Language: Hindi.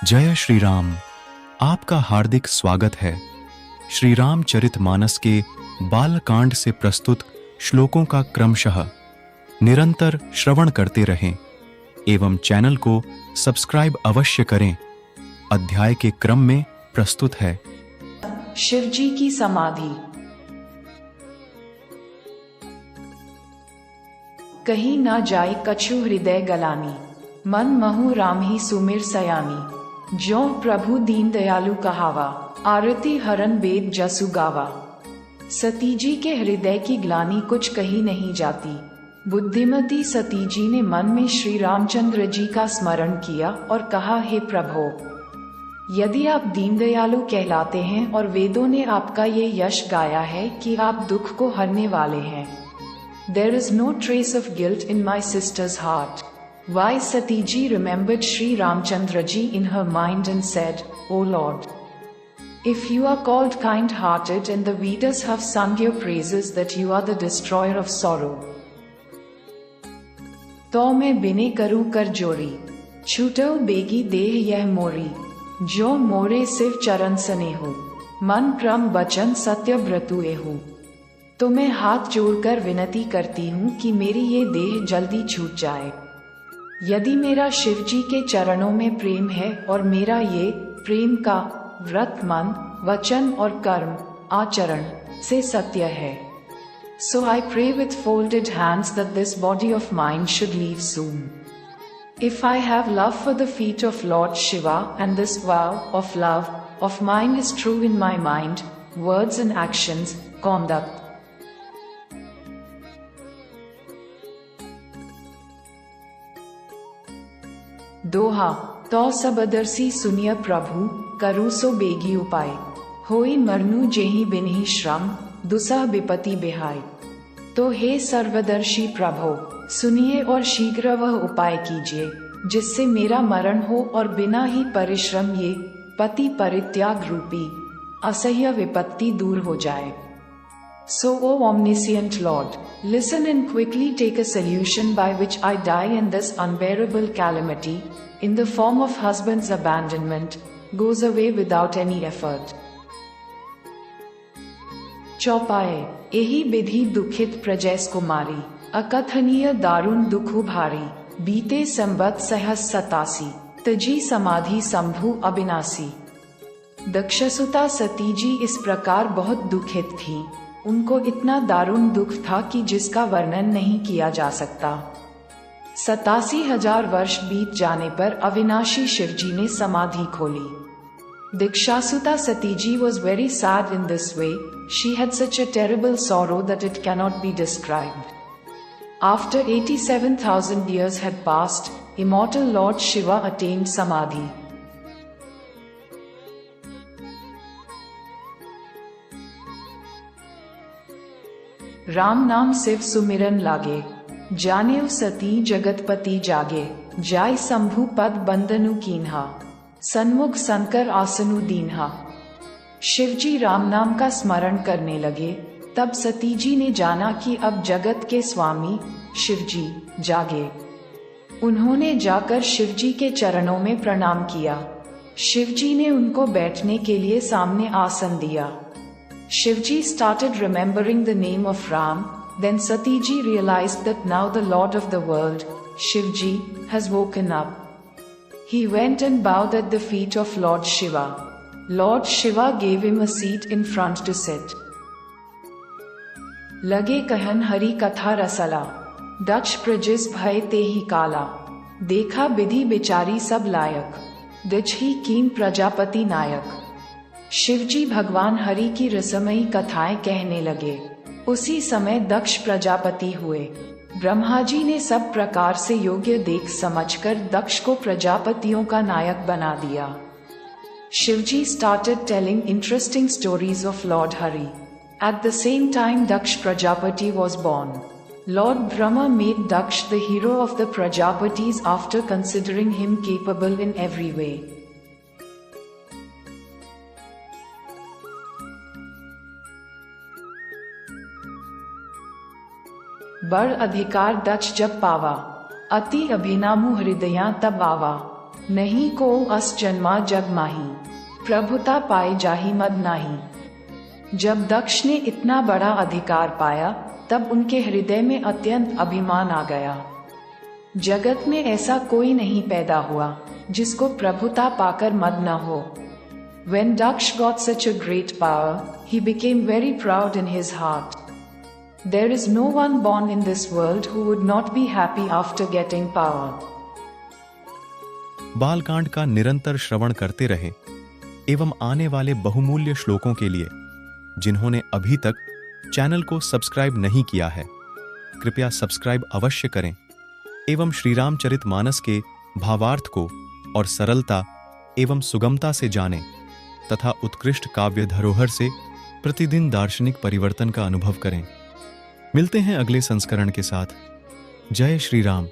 जय श्री राम। आपका हार्दिक स्वागत है। श्री रामचरितमानस के बालकांड से प्रस्तुत श्लोकों का क्रमशः निरंतर श्रवण करते रहें एवं चैनल को सब्सक्राइब अवश्य करें। अध्याय के क्रम में प्रस्तुत है शिवजी की समाधि। कहीं ना जाए कछु हृदय गलानी, मन महु राम ही सुमिर सयानी। जो प्रभु दीन दयालु कहावा, आरती हरन वेद जसु गावा। सती जी के हृदय की ग्लानि कुछ कही नहीं जाती। बुद्धिमती सती जी ने मन में श्री रामचंद्र जी का स्मरण किया और कहा, हे प्रभो, यदि आप दीन दयालु कहलाते हैं और वेदों ने आपका ये यश गाया है कि आप दुख को हरने वाले हैं। There is no trace of guilt in my sister's heart. Why Sati ji remembered Sri Ramchandra ji in her mind and said, O Lord, if you are called kind-hearted and the Vedas have sung your praises that you are the destroyer of sorrow, तो मैं बिने करूं कर जोरी, छूटो बेगी देह यह मोरी। जो मोरे सिव चरण सने हो, मन क्रम वचन सत्य व्रतुए हो। तो मैं हाथ जोड़कर विनती करती हूँ कि मेरी ये देह जल्दी छूट जाए। यदि मेरा शिव जी के चरणों में प्रेम है और मेरा ये प्रेम का व्रत मन, वचन और कर्म, आचरण से सत्य है। So I pray with folded hands that this body of mine should leave soon. If I have love for the feet of Lord Shiva and this vow of love of mine is true in my mind, words and actions, conduct. दोहा। तो सबदर्शी सुनिय प्रभु, करु सो बेगी उपाय। होई मरनु जेहि बिनहि श्रम, दुसह विपति बिहाय। तो हे सर्वदर्शी प्रभो, सुनिए और शीघ्र वह उपाय कीजिए जिससे मेरा मरण हो और बिना ही परिश्रम ये पति परित्याग रूपी असह्य विपत्ति दूर हो जाए। So, O omniscient Lord, listen and quickly take a solution by which I die and this unbearable calamity, in the form of husband's abandonment, goes away without any effort. चौपाए। एहि विधि दुखित प्रजैस कुमारी, अकथनीय दारुण दुखु भारी। बीते संबत सहस सतासी, तजी समाधि संभु अविनाशी। दक्षसुता सती जी इस प्रकार बहुत दुखित थी। उनको इतना दारुण दुख था कि जिसका वर्णन नहीं किया जा सकता। 87,000 वर्ष बीत जाने पर अविनाशी शिवजी ने समाधि खोली। दीक्षासुता सती जी was very sad in this way. She had such a terrible sorrow that it cannot be described. After 87,000 years had passed, immortal Lord Shiva attained samadhi. Ram नाम सिव सुमिरन लागे, जानेउ सती जगतपति जागे। जाय शंभु पद बंदनु कीन्हा, सन्मुख संकर आसनु दीन्हा। शिवजी राम नाम का स्मरण करने लगे। तब सती जी ने जाना कि अब जगत के स्वामी शिवजी जागे। उन्होंने जाकर शिवजी के चरणों में प्रणाम किया। शिवजी ने उनको बैठने के लिए सामने आसन दिया। Shivji started remembering the name of Ram. Then Sati ji realized that now the Lord of the world, Shivji, has woken up. He went and bowed at the feet of Lord Shiva. Lord Shiva gave him a seat in front to sit. लगे कहन हरि कथा रसला, दक्ष प्रजिस भय ते ही काला। देखा विधि बिचारी सब लायक, दिछ ही कीन प्रजापति नायक। शिवजी भगवान हरि की रसमयी कथाएं कहने लगे। उसी समय दक्ष प्रजापति हुए। ब्रह्मा जी ने सब प्रकार से योग्य देख समझकर दक्ष को प्रजापतियों का नायक बना दिया। Shivji started telling interesting stories of Lord Hari. At the same time Daksh Prajapati was born. Lord Brahma made Daksh the hero of the Prajapatis after considering him capable in every way. बड़ अधिकार दक्ष जब पावा, अति अभिनामु हृदया तब आवा। नहीं को अस जन्मा जग माही, प्रभुता पाए जाहि मद नाही। जब दक्ष ने इतना बड़ा अधिकार पाया, तब उनके हृदय में अत्यंत अभिमान आ गया। जगत में ऐसा कोई नहीं पैदा हुआ जिसको प्रभुता पाकर मद न हो। When Daksh got such a great power, he became very proud in his heart. There is no one born in this world who would not be happy after getting power. Balkand का निरंतर श्रवण करते रहे एवं आने वाले बहुमूल्य श्लोकों के लिए जिन्होंने अभी तक चैनल को सब्सक्राइब नहीं किया है, कृपया सब्सक्राइब अवश्य करें एवं श्री रामचरितमानस के भावार्थ को और सरलता एवं सुगमता से जानें तथा उत्कृष्ट काव्य धरोहर से प्रतिदिन दार्शनिक परिवर्तन का अनुभव करें। मिलते हैं अगले संस्करण के साथ। जय श्री राम।